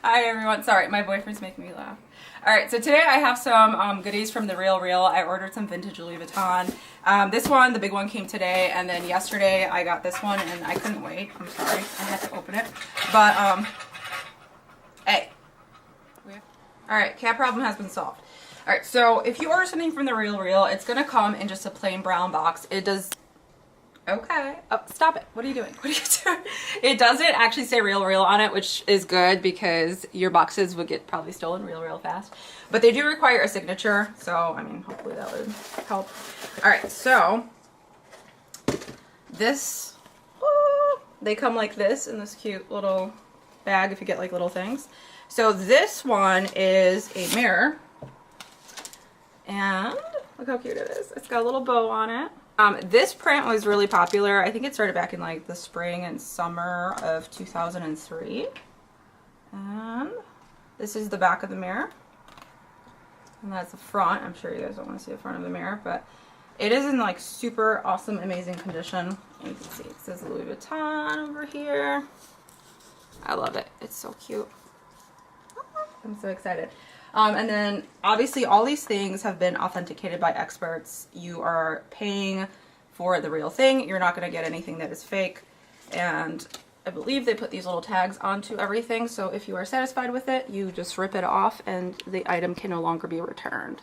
Hi everyone. Sorry, my boyfriend's making me laugh. Alright, so today I have some goodies from the RealReal. I ordered some vintage Louis Vuitton. This one, the big one, came today, and then yesterday I got this one and I couldn't wait. I'm sorry, I had to open it. But, hey. Alright, cat problem has been solved. Alright, so if you order something from the RealReal, it's gonna come in just a plain brown box. It does... Okay. Oh, stop it. What are you doing? What are you doing? It doesn't actually say RealReal on it, which is good because your boxes would get probably stolen real fast. But they do require a signature, so I mean, hopefully that would help. All right, so this, they come like this in this cute little bag if you get like little things. So this one is a mirror, and look how cute it is. It's got a little bow on it. This print was really popular. I think it started back in like the spring and summer of 2003. And this is the back of the mirror. And that's the front. I'm sure you guys don't want to see the front of the mirror, but it is in like super awesome, amazing condition. And you can see it says Louis Vuitton over here. I love it. It's so cute. I'm so excited. And then obviously all these things have been authenticated by experts. You are paying for the real thing. You're not going to get anything that is fake. And I believe they put these little tags onto everything. So if you are satisfied with it, you just rip it off and the item can no longer be returned.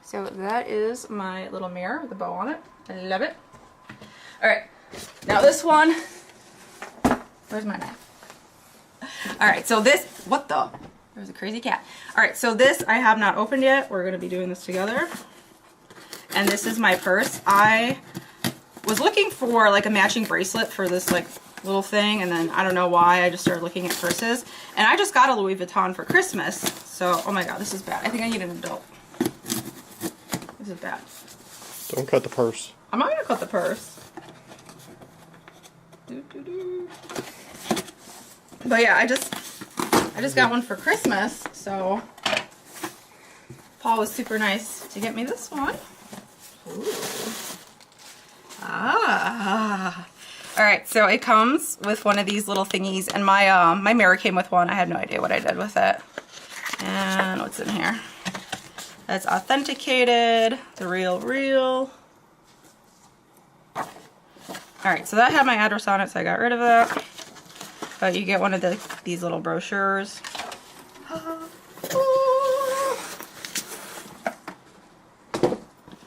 So that is my little mirror with the bow on it. I love it. All right. Now this one, where's my knife? All right. So this, what the? There's a crazy cat. Alright, so this I have not opened yet. We're going to be doing this together. And this is my purse. I was looking for like a matching bracelet for this like little thing, and then I don't know why I just started looking at purses. And I just got a Louis Vuitton for Christmas. So, oh my god, this is bad. I think I need an adult. This is bad. Don't cut the purse. I'm not going to cut the purse. But yeah, I just got one for Christmas, so Paul was super nice to get me this one. Ooh. Ah. Alright, so it comes with one of these little thingies, and my mirror came with one. I had no idea what I did with it. And what's in here? That's Authenticated, the RealReal. Alright, so that had my address on it, so I got rid of that. But you get one of these little brochures. Oh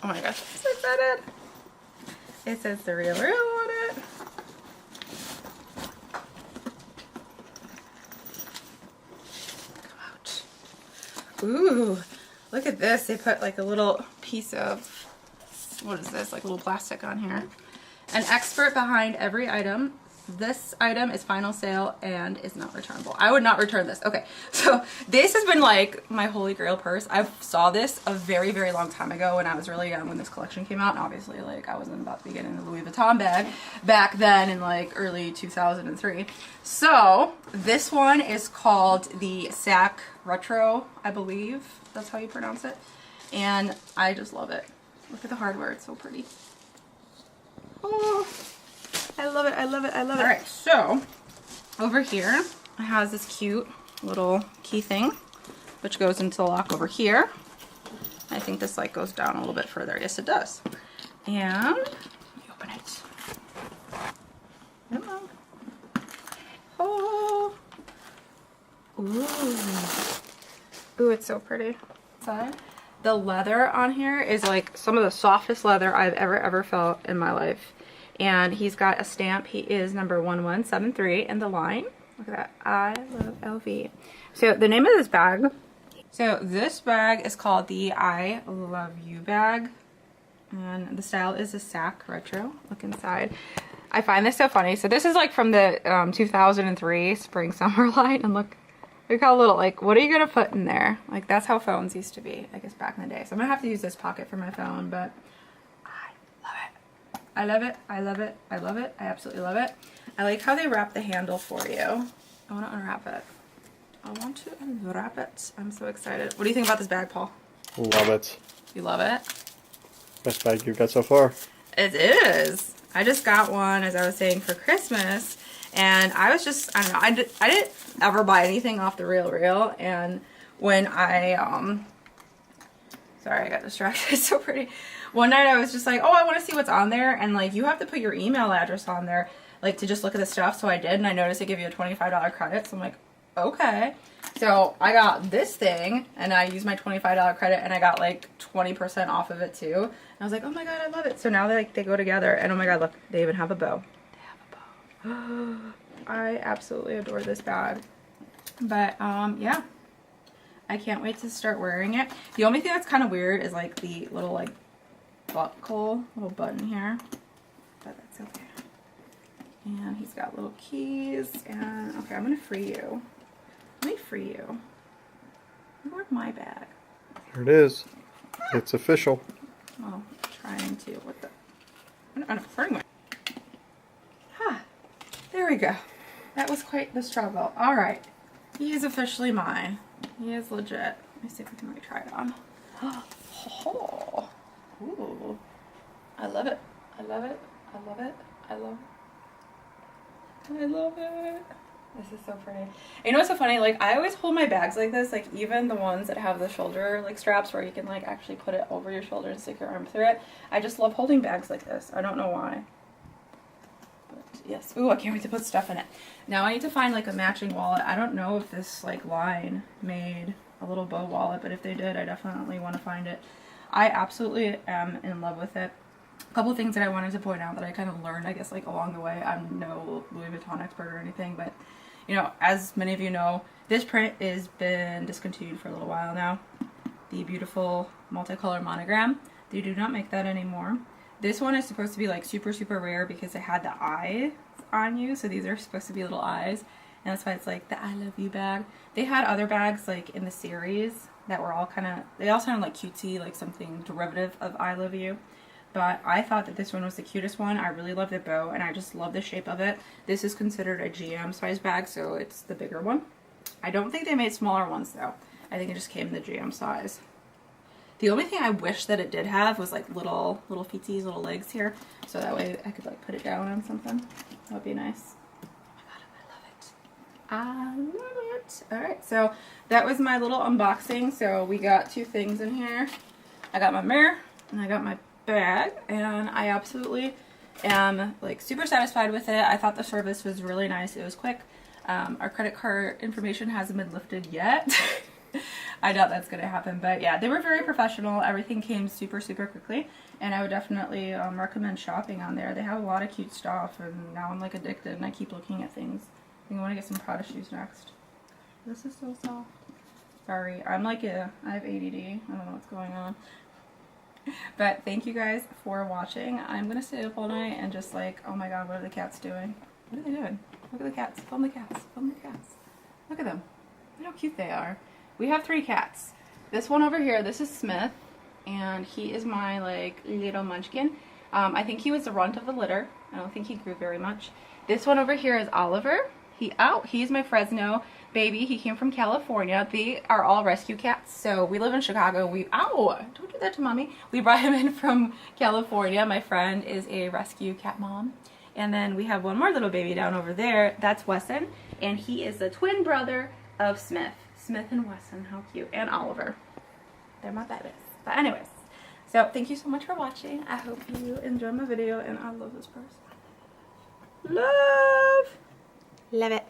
my gosh, I'm so excited. It says the RealReal on it. Ouch. Ooh, look at this. They put like a little piece of, what is this, like a little plastic on here. An expert behind every item. This item is final sale and is not returnable. I would not return this. Okay, so this has been like my holy grail purse. I saw this a very, very long time ago when I was really young, when this collection came out. And obviously, like, I wasn't about to be getting the Louis Vuitton bag back then in like early 2003. So this one is called the Sac Retro, I believe. That's how you pronounce it. And I just love it. Look at the hardware. It's so pretty. Oh. I love it, I love it, I love it. Alright, so over here it has this cute little key thing which goes into the lock over here. I think this like goes down a little bit further. Yes, it does. And let me open it. Come on. Oh. Ooh. Ooh, it's so pretty. The leather on here is like some of the softest leather I've ever felt in my life. And he's got a stamp. He is number 1173 in the line. Look at that. I love LV. So the name of this bag. So this bag is called the I Love You bag. And the style is a Sac Retro. Look inside. I find this so funny. So this is like from the 2003 spring summer line. And look how little, like, what are you going to put in there? Like, that's how phones used to be, I guess, back in the day. So I'm going to have to use this pocket for my phone, but I love it. I love it. I love it. I absolutely love it. I like how they wrap the handle for you. I want to unwrap it. I want to unwrap it. I'm so excited. What do you think about this bag, Paul? Love it. You love it? Best bag you've got so far. It is. I just got one, as I was saying, for Christmas. And I was just, I don't know, I didn't ever buy anything off the RealReal. And when I, sorry, I got distracted. It's so pretty. One night I was just like, oh, I want to see what's on there. And like, you have to put your email address on there, like to just look at the stuff. So I did. And I noticed they give you a $25 credit. So I'm like, okay. So I got this thing and I used my $25 credit and I got like 20% off of it too. And I was like, oh my God, I love it. So now they go together and oh my God, look, they even have a bow. They have a bow. I absolutely adore this bag. But yeah, I can't wait to start wearing it. The only thing that's kind of weird is like the little like buckle, little button here, but that's okay. And he's got little keys and okay, I'm gonna free you. Let me free you. Where's my bag? Here it is. It's official. Oh, trying to. What the? I'm hurting my. Ha! There we go. That was quite the struggle. All right, he is officially mine. He is legit. Let me see if we can try it on. Oh, ooh! I love it. I love it. I love it. I love it. I love it. This is so pretty. You know what's so funny? Like, I always hold my bags like this, like even the ones that have the shoulder like straps where you can like actually put it over your shoulder and stick your arm through it. I just love holding bags like this. I don't know why. But yes. Ooh, I can't wait to put stuff in it. Now I need to find like a matching wallet. I don't know if this like line made a little bow wallet, but if they did, I definitely want to find it. I absolutely am in love with it. A couple things that I wanted to point out that I kind of learned, I guess, like along the way. I'm no Louis Vuitton expert or anything, but you know, as many of you know, this print has been discontinued for a little while now. The beautiful multicolor monogram. They do not make that anymore. This one is supposed to be like super, super rare because it had the eyes on you. So these are supposed to be little eyes. And that's why it's like the I love you bag. They had other bags like in the series that were all kind of, they all sounded like cutesy, like something derivative of I love you. But I thought that this one was the cutest one. I really love the bow and I just love the shape of it. This is considered a GM size bag, so it's the bigger one. I don't think they made smaller ones though. I think it just came in the GM size. The only thing I wish that it did have was like little feeties, little legs here. So that way I could like put it down on something. That would be nice. Oh my God, I love it. I love it. Alright, so that was my little unboxing. So we got two things in here. I got my mirror and I got my bag, and I absolutely am like super satisfied with it. I thought the service was really nice. It was quick. Our credit card information hasn't been lifted yet. I doubt that's gonna happen, but yeah, they were very professional. Everything came super, super quickly, and I would definitely recommend shopping on there. They have a lot of cute stuff, and now I'm like addicted, and I keep looking at things. I think I want to get some Prada shoes next. This is so soft. Sorry, I'm like I have ADD. I don't know what's going on. But thank you guys for watching. I'm gonna stay up all night and just like, oh my God, what are the cats doing? What are they doing? Look at the cats. Film the cats. Film the cats. Look at them. Look how cute they are. We have 3 cats. This one over here, this is Smith, and he is my like little munchkin. I think he was the runt of the litter. I don't think he grew very much. This one over here is Oliver. He's my Fresno baby. He came from California. They are all rescue cats. So we live in Chicago. Don't do that to mommy. We brought him in from California. My friend is a rescue cat mom. And then we have one more little baby down over there. That's Wesson. And he is the twin brother of Smith. Smith and Wesson. How cute. And Oliver. They're my babies. But anyways. So thank you so much for watching. I hope you enjoyed my video. And I love this purse. Love. Love it.